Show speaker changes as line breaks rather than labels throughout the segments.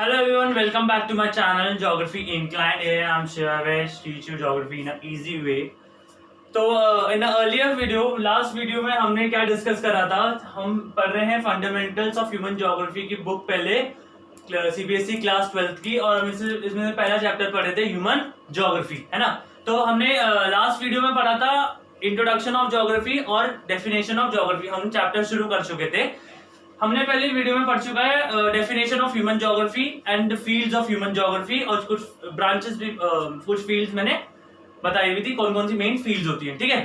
Hello everyone, welcome back to my channel Geography Inclined. Here I am Shivavesh, teach you geography in an easy way. तो in earlier video last video में हमने क्या discuss करा था। हम पढ़ रहे हैं फंडामेंटल्स ऑफ ह्यूमन ज्योग्राफी की बुक, पहले सीबीएसई क्लास 12th की, और हम इसमें पहला चैप्टर पढ़े थे ह्यूमन ज्योग्राफी, है ना। तो हमने लास्ट वीडियो में पढ़ा था इंट्रोडक्शन ऑफ ज्योग्राफी और डेफिनेशन ऑफ ज्योग्राफी। हम चैप्टर शुरू कर चुके थे। हमने पहले वीडियो में पढ़ चुका है definition of human geography and fields of human geography, और कुछ ब्रांचेस भी कुछ फील्ड्स मैंने बताई हुई थी कौन कौन सी मेन फील्ड्स होती हैं, ठीक है।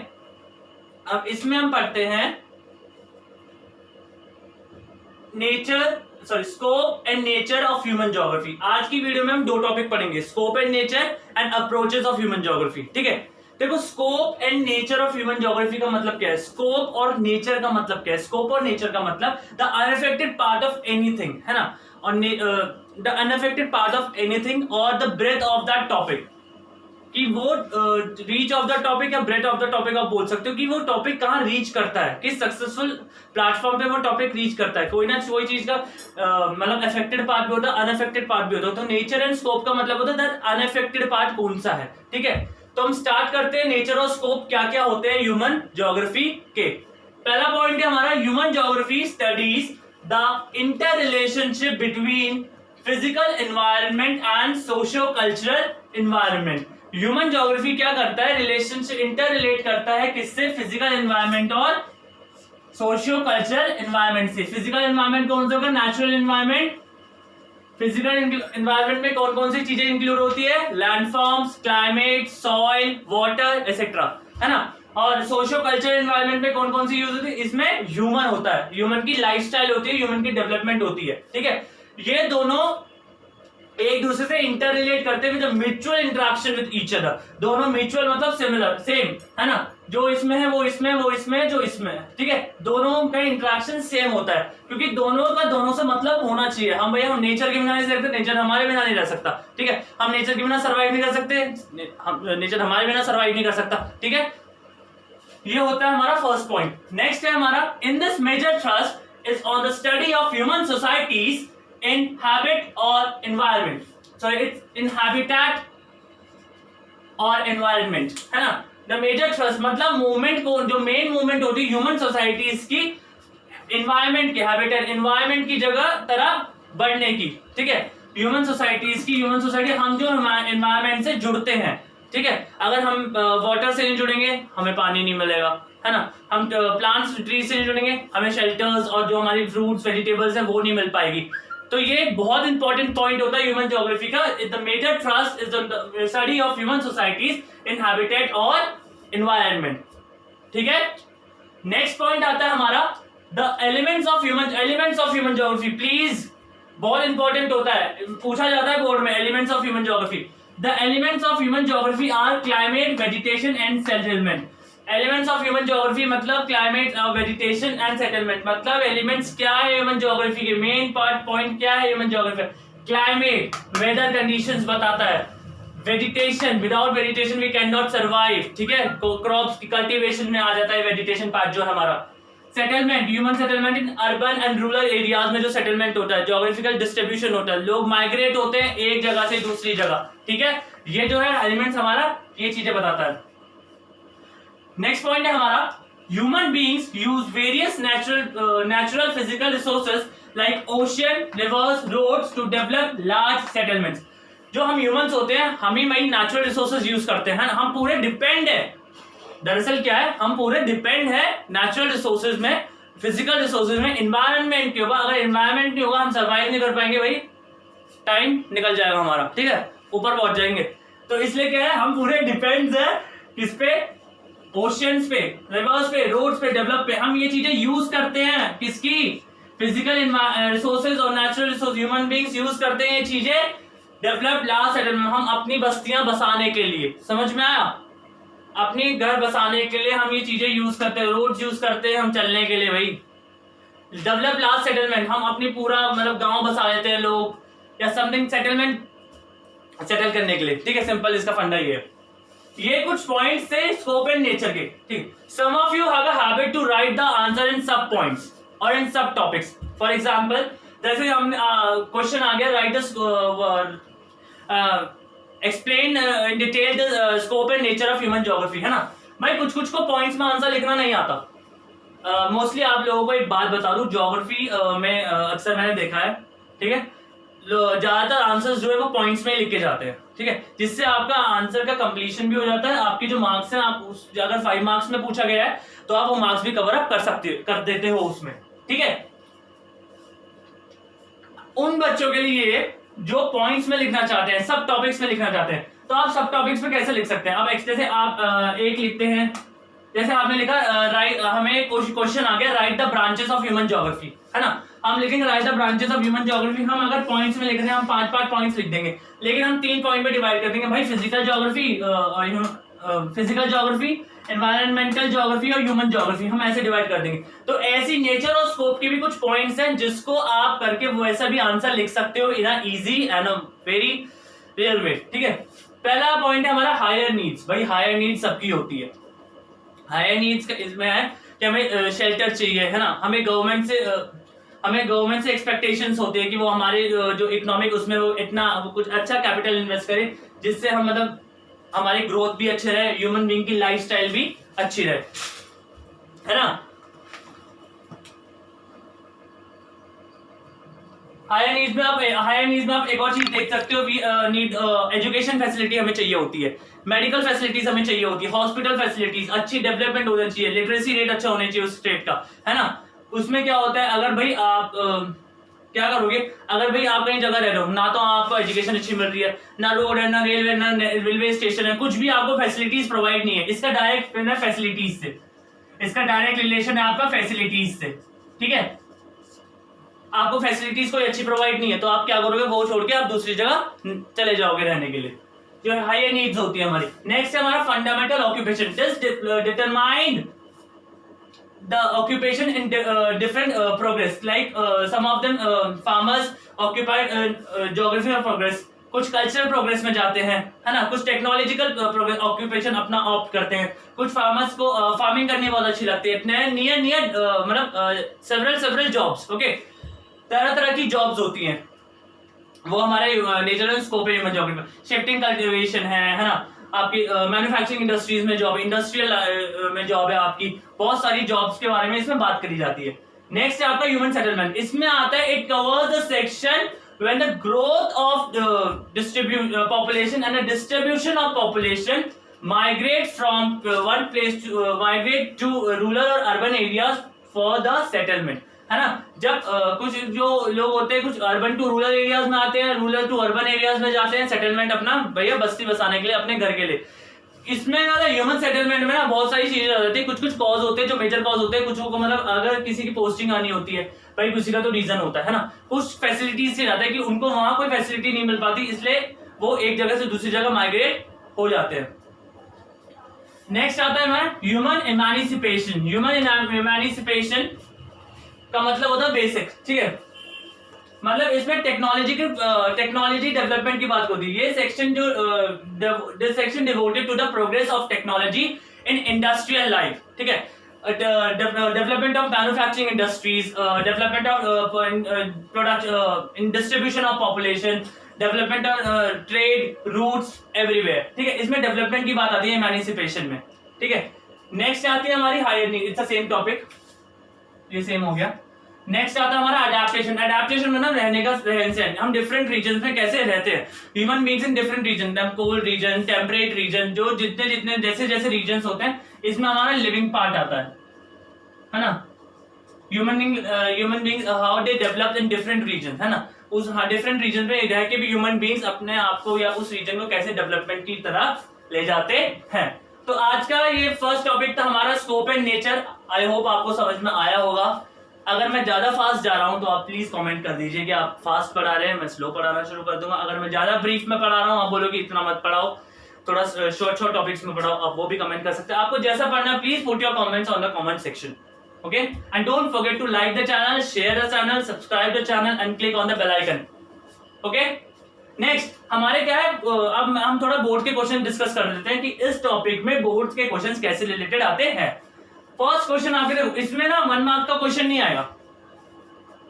अब इसमें हम पढ़ते हैं scope and nature of human geography. आज की वीडियो में हम दो टॉपिक पढ़ेंगे, scope and nature and approaches of human geography, ठीक है। देखो, scope and nature of human geography का मतलब क्या है, स्कोप और नेचर का मतलब क्या है। स्कोप और नेचर का मतलब the unaffected part of anything, है ना, और the unaffected part of anything और the breath of that topic, कि वो रीच ऑफ द टॉपिक या ब्रेथ ऑफ द टॉपिक आप बोल सकते हो कि वो टॉपिक कहाँ रीच करता है, किस सक्सेसफुल प्लेटफॉर्म पे वो टॉपिक रीच करता है। कोई ना कोई चीज का मतलब अफेक्टेड पार्ट भी होता है, अनअफेक्टेड पार्ट भी होता है। तो नेचर एंड स्कोप का मतलब होता है अनअफेक्टेड पार्ट कौन सा है, ठीक है। तो हम स्टार्ट करते हैं नेचर और स्कोप क्या क्या होते हैं ह्यूमन ज्योग्राफी के। पहला पॉइंट है हमारा, human geography studies the inter relationship between physical environment and socio cultural environment. Human geography क्या करता है, रिलेशनशिप इंटर रिलेट करता है किससे, फिजिकल एनवायरनमेंट और सोशियो कल्चरल एनवायरनमेंट से। फिजिकल एनवायरनमेंट कौन सा होगा, नेचुरल एनवायरनमेंट। फिजिकल एनवायरनमेंट में कौन कौन सी चीजें इंक्लूड होती है, landforms, climate, soil, water etcetera, है ना। और सोशियो कल्चरल एनवायरनमेंट में कौन कौन सी यूज होती है, इसमें ह्यूमन होता है, ह्यूमन की लाइफस्टाइल होती है, ह्यूमन की डेवलपमेंट होती है, ठीक है। ये दोनों एक दूसरे से इंटर रिलेट करते हुए mutual interaction with each other. दोनों म्यूचुअल मतलब सिमिलर, सेम, है ना। जो इसमें है वो इसमें, वो इसमें है जो इसमें है, ठीक है। दोनों का इंटरेक्शन सेम होता है, क्योंकि दोनों का दोनों से मतलब होना चाहिए। हम भैया हम नेचर के बिना नहीं रह सकते, नेचर हमारे बिना नहीं रह सकता, ठीक है। हम नेचर के बिना सर्वाइव नहीं कर सकते, नेचर हमारे बिना सर्वाइव नहीं कर सकता, ठीक है। ये होता है हमारा फर्स्ट पॉइंट। नेक्स्ट है हमारा, in this major thrust is on the study of human societies in habit or environment, sorry it's in habitat or environment, है ना। the major thrust मतलब मूवमेंट को, जो मेन मूवमेंट होती है ह्यूमन सोसाइटीज की एनवायरमेंट के, हैबिटेट एनवायरमेंट की जगह तरफ बढ़ने की, ठीक है। ह्यूमन सोसाइटीज की, ह्यूमन सोसाइटी हम जो एनवायरमेंट से जुड़ते हैं, ठीक है। अगर हम वाटर से नहीं जुड़ेंगे हमें पानी नहीं मिलेगा, है ना। हम प्लांट्स ट्रीज से नहीं जुड़ेंगे हमें शेल्टर्स और जो हमारी फ्रूट्स वेजिटेबल्स है वो नहीं मिल पाएगी। तो ये एक बहुत इंपॉर्टेंट पॉइंट होता है ह्यूमन ज्योग्राफी का। The major thrust is the study of human societies in habitat और एनवायरनमेंट, ठीक है। नेक्स्ट पॉइंट आता है हमारा, the elements of human geography. Please, बहुत इंपॉर्टेंट होता है, पूछा जाता है बोर्ड में, elements of human geography. The elements of human geography are climate, vegetation and settlement. Elements of human geography मतलब क्लाइमेट, वेजिटेशन एंड सेटलमेंट। मतलब एलिमेंट्स क्या है ह्यूमन ज्योग्राफी के, मेन पॉइंट क्या है human geography, climate, weather conditions बताता है। Vegetation, without vegetation we can not survive, ठीक है। क्रॉप्स की कल्टीवेशन में आ जाता है वेजिटेशन पार्ट जो हमारा। Settlement, human settlement in urban and rural areas में जो सेटलमेंट होता है, ज्योग्राफिकल डिस्ट्रीब्यूशन होता है, लोग माइग्रेट होते हैं एक जगह से दूसरी जगह, ठीक है। ये जो है एलिमेंट्स हमारा ये चीजें बताता है। नेक्स्ट पॉइंट है हमारा, human beings use various natural physical resources like ocean, rivers, roads to develop large settlements. जो हम ह्यूमंस होते हैं हम ही नेचुरल रिसोर्सेज यूज करते हैं, हम पूरे डिपेंड है। दरअसल क्या है, हम पूरे डिपेंड है नेचुरल रिसोर्सेज में, फिजिकल रिसोर्सेज में, एनवायरनमेंट के ऊपर। अगर एनवायरनमेंट नहीं होगा हम सर्वाइव नहीं कर पाएंगे भाई, टाइम निकल जाएगा हमारा, ठीक है, ऊपर पहुंच जाएंगे। तो इसलिए क्या है, हम पूरे डिपेंड है किस पे, ओशियंस पे, रिवर्स पे, रोड्स पे, डेवलप पे। हम ये चीजें यूज करते हैं किसकी, फिजिकल रिसोर्सेज और natural resource, human beings use करते हैं ये चीजें डेवलप लार्ज सेटलमेंट, हम अपनी बस्तियां बसाने के लिए। समझ में आया, अपनी घर बसाने के लिए हम ये चीजें यूज करते हैं, रोड्स यूज करते हैं हम चलने के लिए भाई। डेवलप लार्ज सेटलमेंट, हम अपनी पूरा मतलब गांव बसा लेते हैं लोग, या समथिंग सेटलमेंट सेटल करने के लिए, ठीक है। सिंपल इसका फंडा ये कुछ पॉइंट्स थे स्कोप एंड नेचर के, ठीक। Some of you have a habit to write the answer in sub points और इन सब टॉपिक्स। फॉर एग्जांपल, द जैसे हमने क्वेश्चन आ गया, right explain in detail the scope and nature of human geography, है ना भाई। कुछ कुछ को पॉइंट्स में आंसर लिखना नहीं आता। मोस्टली आप लोगों को एक बात बता दूं, ज्योग्राफी में अक्सर मैंने देखा है, ठीक है, ज्यादातर आंसर्स जो है वो पॉइंट्स में लिख के जाते हैं, ठीक है, जिससे आपका आंसर का कंप्लीशन भी हो जाता है। आपकी जो मार्क्स हैं, आप उस अगर 5 मार्क्स में पूछा गया है तो आप वो मार्क्स भी कवर अप कर देते हो उसमें, ठीक है। उन बच्चों के लिए जो पॉइंट्स में लिखना चाहते हैं, सब टॉपिक्स में लिखना चाहते हैं, तो आप सब टॉपिक्स में कैसे लिख सकते हैं? अब जैसे आप एक लिखते हैं, जैसे आपने लिखा राइट, हमें क्वेश्चन आ गया right the branches of human geography, है ना, हम लिखेंगे right the branches of human geography. हम अगर पॉइंट्स में लिख रहे हैं, हम 5 पॉइंट्स लिख देंगे, लेकिन हम 3 पॉइंट में डिवाइड कर देंगे भाई, फिजिकल ज्योग्राफी, एनवायरमेंटल ज्योग्राफी और ह्यूमन ज्योग्राफी, हम ऐसे डिवाइड कर देंगे। तो ऐसी नेचर और स्कोप की भी कुछ पॉइंट्स हैं जिसको आप करके वैसा भी आंसर लिख सकते हो in a easy and a very real way, ठीक है। पहला पॉइंट है हमारा हायर नीड्स। भाई हायर नीड्स सबकी होती है। हायर नीड्स का इसमें है कि हमें शेल्टर चाहिए, है ना, हमें गवर्नमेंट से एक्सपेक्टेशंस होती है कि वो हमारे जो इकोनॉमिक उसमें वो कुछ अच्छा कैपिटल इन्वेस्ट करे, जिससे हम मतलब हमारी ग्रोथ भी अच्छी रहे, ह्यूमन बीइंग की लाइफस्टाइल भी अच्छी रहे, है ना। हायर नीड्स में आप एक और चीज देख सकते हो, नीड एजुकेशन फैसिलिटी हमें चाहिए होती है, मेडिकल फैसिलिटीज हमें चाहिए होती है, हॉस्पिटल फैसिलिटीज अच्छी डेवलपमेंट होना चाहिए, लिटरेसी रेट अच्छा होना चाहिए उस स्टेट का, है ना। उसमें क्या होता है, अगर भाई आप क्या करोगे, अगर भाई आप कहीं जगह रह रहे हो, ना तो आपको एजुकेशन अच्छी मिल रही है, ना रोड है, ना रेलवे स्टेशन है, कुछ भी आपको फैसिलिटीज प्रोवाइड नहीं है, इसका डायरेक्ट फैसिलिटीज से, इसका डायरेक्ट रिलेशन है आपका फैसिलिटीज से, ठीक है। आपको फैसिलिटीज कोई अच्छी प्रोवाइड नहीं है, तो आप क्या करोगे, वो छोड़ के आप दूसरी जगह चले जाओगे रहने के लिए, जो हायर नीड्स होती है हमारी। नेक्स्ट है हमारा fundamental occupation. This determined the occupation in different progress, like some of them farmers occupied geography of progress, कुछ कल्चरल प्रोग्रेस में जाते हैं, है ना, कुछ टेक्नोलॉजिकल प्रोग्रेस ऑक्यूपेशन अपना ऑप्ट करते हैं, कुछ फार्मर्स को फार्मिंग करनी बहुत अच्छी लगती है, नियर मतलब सेवरल जॉब्स, ओके, तरह की जॉब्स होती हैं, वो हमारे नेचर एंड स्कोप है ह्यूमन ज्योग्राफी में। शिफ्टिंग कल्टीवेशन है ना, आपकी मैन्युफैक्चरिंग इंडस्ट्रीज में जॉब, इंडस्ट्रियल में जॉब है आपकी, बहुत सारी जॉब्स के बारे में इसमें बात करी जाती है। नेक्स्ट है आपका ह्यूमन सेटलमेंट। इसमें आता है it covers the section when the growth of population and the distribution of population migrate from one place to rural और urban areas for the settlement, है ना। जब कुछ जो लोग होते हैं, कुछ अर्बन टू रूरल एरियाज में आते हैं, रूरल टू अर्बन एरियाज में जाते हैं, सेटलमेंट अपना भैया बस्ती बसाने के लिए, अपने घर के लिए। इसमें ना ह्यूमन सेटलमेंट में ना बहुत सारी चीजें आ जाती है, कुछ कॉज होते हैं जो मेजर कॉज होते हैं, कुछ को मतलब अगर किसी की पोस्टिंग आनी होती है, भाई किसी का तो रीजन होता है ना, कुछ फैसिलिटीज से जाता है कि उनको वहां कोई फैसिलिटी नहीं मिल पाती, इसलिए वो एक जगह से दूसरी जगह माइग्रेट हो जाते हैं। नेक्स्ट आता है हमारा ह्यूमन इमानिसिपेशन। ह्यूमन इमानिसिपेशन का मतलब होता है बेसिक, ठीक है, मतलब इसमें टेक्नोलॉजी डेवलपमेंट की बात होती है। ये section this section devoted to the progress of technology in industrial life, ठीक है, development of manufacturing industries, development of product in distribution of population, development of trade routes everywhere, ठीक है, इसमें डेवलपमेंट की बात आती है एमेंसिपेशन में, ठीक है। नेक्स्ट आती है हमारी higher need, it's the same topic, ये सेम हो गया। नेक्स्ट आता है हमारा अडैप्टेशन। अडैप्टेशन मतलब रहने का रहन सहन, हम डिफरेंट रीजन में कैसे रहते हैं, human beings in different region, cold region, temperate region, जो जितने जैसे रीजन होते हैं, इसमें हमारा लिविंग पार्ट आता है ना। Human beings how they develop in different region, है ना, उस डिफरेंट रीजन में रह के भी ह्यूमन बीइंग्स अपने आप को या उस रीजन को कैसे डेवलपमेंट की तरह ले जाते हैं। तो आज का ये फर्स्ट टॉपिक था हमारा scope and nature. I hope आपको समझ में आया होगा। अगर मैं ज्यादा फास्ट जा रहा हूं तो आप प्लीज कमेंट कर दीजिए कि आप फास्ट पढ़ा रहे हैं, मैं स्लो पढ़ाना शुरू कर दूंगा। अगर मैं ज्यादा ब्रीफ में पढ़ा रहा हूं, आप बोलोगे इतना मत पढ़ाओ, थोड़ा शॉर्ट टॉपिक्स में पढ़ाओ, आप वो भी कमेंट कर सकते हैं। आपको जैसा पढ़ना है please put your comments on the comment section, okay, and don't forget to like the channel, share the channel, subscribe the channel and click on the bell icon, okay. Next हमारे क्या है, अब हम थोड़ा बोर्ड के question discuss कर लेते हैं कि इस टॉपिक में बोर्ड के क्वेश्चन कैसे रिलेटेड आते हैं। फर्स्ट क्वेश्चन आपके, इसमें ना 1 मार्क का क्वेश्चन नहीं आएगा,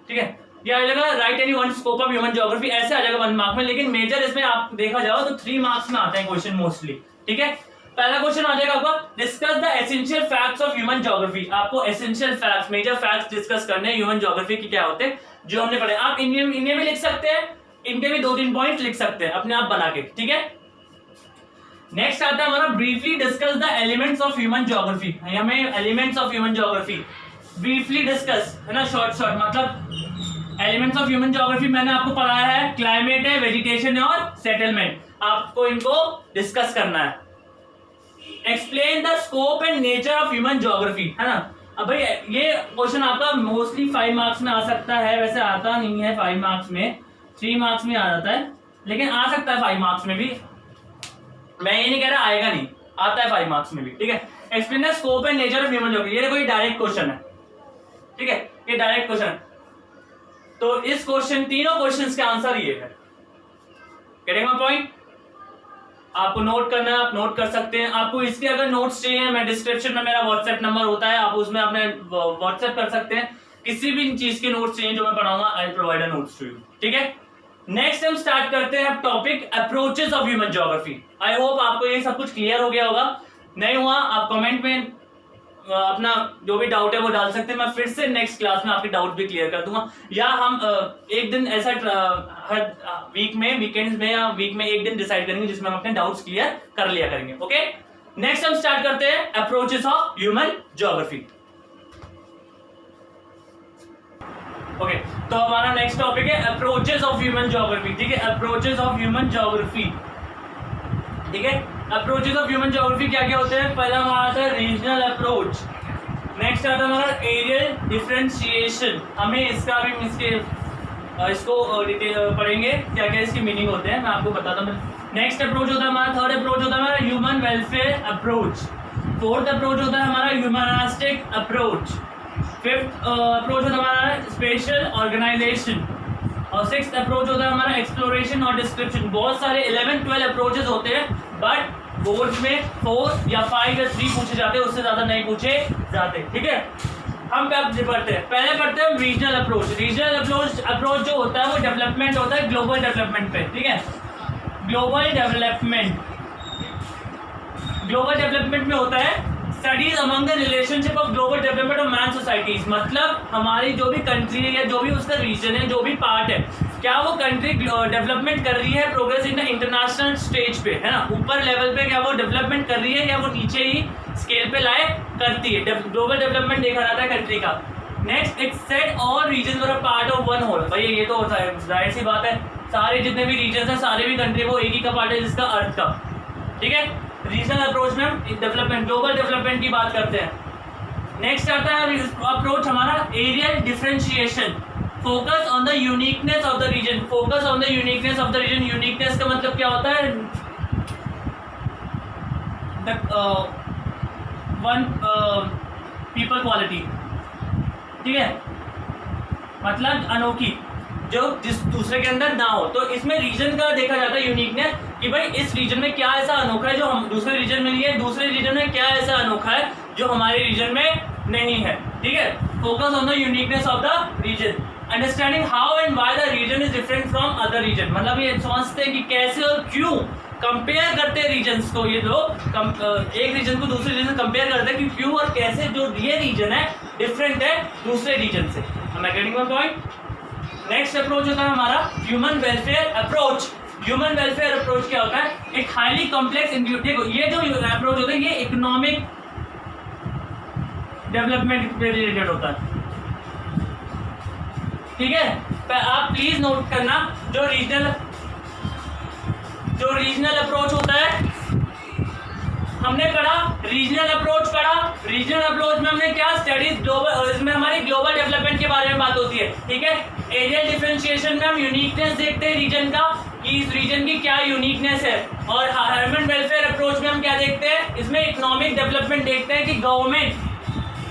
ठीक है, ये आ जाएगा right any one scope of human geography, ऐसे आ जाएगा 1 मार्क में। लेकिन मेजर इसमें आप देखा जाओ तो 3 मार्क्स में आते हैं क्वेश्चन मोस्टली, ठीक है। पहला क्वेश्चन आ जाएगा आपका discuss the essential facts of human geography. आपको essential facts, major facts discuss करने हैं ह्यूमन ज्योग्राफी के क्या होते हैं जो हमने पढ़े। आप इन्हें भी लिख सकते हैं, इनके भी 2-3 पॉइंट लिख सकते हैं अपने आप बना के, ठीक है। नेक्स्ट आता है हमारा briefly discuss the elements of human geography. हमें elements of human geography briefly discuss, है ना, शॉर्ट मतलब एलिमेंट्स ऑफ ह्यूमन ज्योग्राफी मैंने आपको पढ़ाया है, क्लाइमेट है, वेजिटेशन है और सेटलमेंट। आपको इनको डिस्कस करना है। Explain the scope and nature of human geography, है ना। अब भाई ये क्वेश्चन आपका मोस्टली 5 मार्क्स में आ सकता है, वैसे आता नहीं है 5 मार्क्स में, 3 मार्क्स में आ जाता है, लेकिन आ सकता है 5 मार्क्स में भी। मैं ये नहीं कह रहा आएगा नहीं, आता है 5 मार्क्स में भी, ठीक है। Explain the scope and nature of human geography, ये देखो ये डायरेक्ट क्वेश्चन है, ठीक है, ये डायरेक्ट क्वेश्चन। तो इस क्वेश्चन, तीनों क्वेश्चंस के आंसर ये है। Getting my point? आपको नोट करना है, आप नोट कर सकते हैं। आपको इसके अगर नोट्स चाहिए, मैं डिस्क्रिप्शन में मेरा व्हाट्सएप नंबर होता है, आप उसमें अपने व्हाट्सएप कर सकते हैं। किसी भी चीज के नोट्स चाहिए जो मैं पढ़ाऊंगा, I provide a notes to you, ठीक है। नेक्स्ट हम स्टार्ट करते हैं topic approaches of human geography. I hope आपको ये सब कुछ क्लियर हो गया होगा। नहीं हुआ आप कमेंट में अपना जो भी डाउट है वो डाल सकते हैं। मैं फिर से नेक्स्ट क्लास में आपके डाउट भी क्लियर कर दूंगा, या हम एक दिन ऐसा हर वीक में, वीकेंड्स में या वीक में एक दिन डिसाइड करेंगे जिसमें हम अपने डाउट्स क्लियर कर लिया करेंगे। ओके, नेक्स्ट हम स्टार्ट करते हैं approaches of human geography. Okay, तो हमारा नेक्स्ट टॉपिक है अप्रोचेस ऑफ ह्यूमन ज्योग्राफी, ठीक है। अप्रोचेस ऑफ ह्यूमन ज्योग्राफी, ठीक है। अप्रोचेस ऑफ ह्यूमन ज्योग्राफी क्या क्या होते हैं? पहला हमारा आता है रीजनल अप्रोच, नेक्स्ट आता है हमारा एरियल डिफरेंशिएशन। हमें इसका भी इसको डिटेल पढ़ेंगे क्या क्या इसकी मीनिंग होते हैं, मैं आपको बताता हूँ। नेक्स्ट अप्रोच होता है हमारा, थर्ड अप्रोच होता है हमारा human welfare approach, fourth approach होता है हमारा ह्यूमनिस्टिक अप्रोच, फिफ्थ अप्रोच होता है हमारा स्पेशल ऑर्गेनाइजेशन, और सिक्स्थ अप्रोच होता है हमारा एक्सप्लोरेशन और डिस्क्रिप्शन। बहुत सारे 11-12 अप्रोचेस होते हैं, बट बोर्ड में 4 या 5 या 3 पूछे जाते हैं, उससे ज्यादा नहीं पूछे जाते, ठीक है। हम पढ़ते हैं, पहले पढ़ते हैं रीजनल अप्रोच। रीजनल अप्रोच जो होता है वो डेवलपमेंट होता है ग्लोबल डेवलपमेंट पे, ठीक है। ग्लोबल डेवलपमेंट में होता है studies among the relationship of global development of man societies. मतलब हमारी जो भी कंट्री है या जो भी उसका रीजन है, जो भी पार्ट है, क्या वो कंट्री डेवलपमेंट कर रही है, प्रोग्रेस इन इंटरनेशनल स्टेज पे, है ना, ऊपर लेवल पे क्या वो डेवलपमेंट कर रही है या वो नीचे ही स्केल पे लाए करती है। ग्लोबल डेवलपमेंट देखा जाता है कंट्री का। Next, it set all region are part of one whole. भाई ये तो जाहिर सी बात है, सारे जितने भी रीजन है सारे भी कंट्री वो एक ही का पार्ट है, जिसका अर्थ का, ठीक है। रीजनल अप्रोच में हम डेवलपमेंट, ग्लोबल डेवलपमेंट की बात करते हैं। नेक्स्ट आता है अप्रोच हमारा areal differentiation, focus on the uniqueness of the region. Focus on the uniqueness of the region. Uniqueness का मतलब क्या होता है? वन पीपल क्वालिटी, ठीक है, मतलब अनोखी, जो जिस दूसरे के अंदर ना हो। तो इसमें रीजन का देखा जाता है यूनिकनेस, कि भाई इस रीजन में क्या ऐसा अनोखा है जो हम दूसरे रीजन में नहीं है, दूसरे रीजन में क्या ऐसा अनोखा है जो हमारे रीजन में नहीं है, ठीक है। Focus on the uniqueness of the region. Understanding how and why the region is different from other region. मतलब ये समझते हैं कि कैसे और क्यों कंपेयर करते हैं रीजन्स को। ये लोग एक रीजन को दूसरे रीजन से कंपेयर करते हैं कि क्यों और कैसे जो ये रीजन है डिफरेंट है दूसरे रीजन से। am I getting my point? Next approach होता है हमारा human welfare approach. Human welfare approach क्या होता है? एक हाईली कॉम्प्लेक्स देखो, ये जो अप्रोच होता है ये इकोनॉमिक डेवलपमेंट पे रिलेटेड होता है, ठीक है। आप प्लीज नोट करना, जो रीजनल अप्रोच होता है, हमने पढ़ा रीजनल अप्रोच पढ़ा। रीजनल अप्रोच में हमने क्या स्टडीज ग्लोबल, इसमें हमारी ग्लोबल डेवलपमेंट के बारे में बात होती है, ठीक है। एरियल डिफरेंशिएशन में हम यूनिकनेस देखते हैं रीजन का, कि इस रीजन की क्या यूनिकनेस है। और ह्यूमन वेलफेयर अप्रोच में हम क्या देखते हैं? इसमें इकोनॉमिक डेवलपमेंट देखते हैं कि government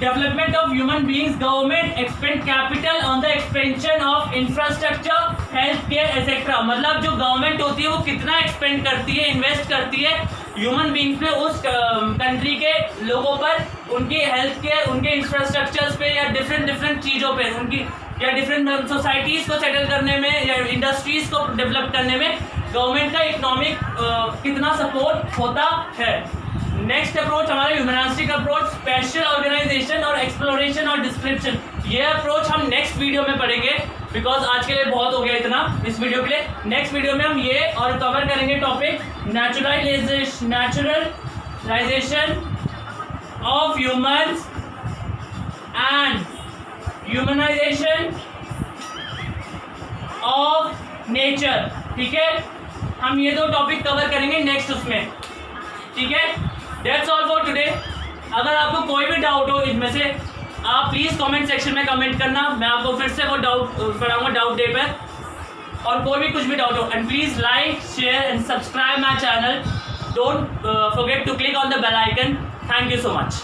development of human beings, government expand capital on the expansion of infrastructure, health care etcetera. मतलब जो गवर्नमेंट होती है वो कितना एक्सपेंड करती है, इन्वेस्ट करती है ह्यूमन बीइंग्स पे, उस कंट्री के लोगों पर, उनकी हेल्थ केयर, उनके इंफ्रास्ट्रक्चर्स पे या डिफरेंट चीज़ों पे, उनकी या डिफरेंट सोसाइटीज को सेटल करने में या इंडस्ट्रीज को डेवलप करने में गवर्नमेंट का इकोनॉमिक कितना सपोर्ट होता है। नेक्स्ट अप्रोच हमारा ह्यूमनिस्टिक अप्रोच, स्पेशल ऑर्गेनाइजेशन और एक्सप्लोरेशन और डिस्क्रिप्शन। ये अप्रोच हम नेक्स्ट वीडियो में पढ़ेंगे, बिकॉज आज के लिए बहुत हो गया इतना इस वीडियो के लिए। नेक्स्ट वीडियो में हम ये और कवर करेंगे topic naturalisation of humans and humanisation of nature. ठीक है, हम ये दो टॉपिक कवर करेंगे नेक्स्ट उसमें। ठीक है, दैट्स ऑल फॉर टुडे। अगर आपको कोई भी डाउट हो इनमें से, आप प्लीज़ कमेंट सेक्शन में कमेंट करना, मैं आपको फिर से वो डाउट कराऊंगा डाउट डे पर। और कोई भी कुछ भी डाउट हो, and please like, share and subscribe my channel. Don't forget to click on the bell icon. Thank you so much.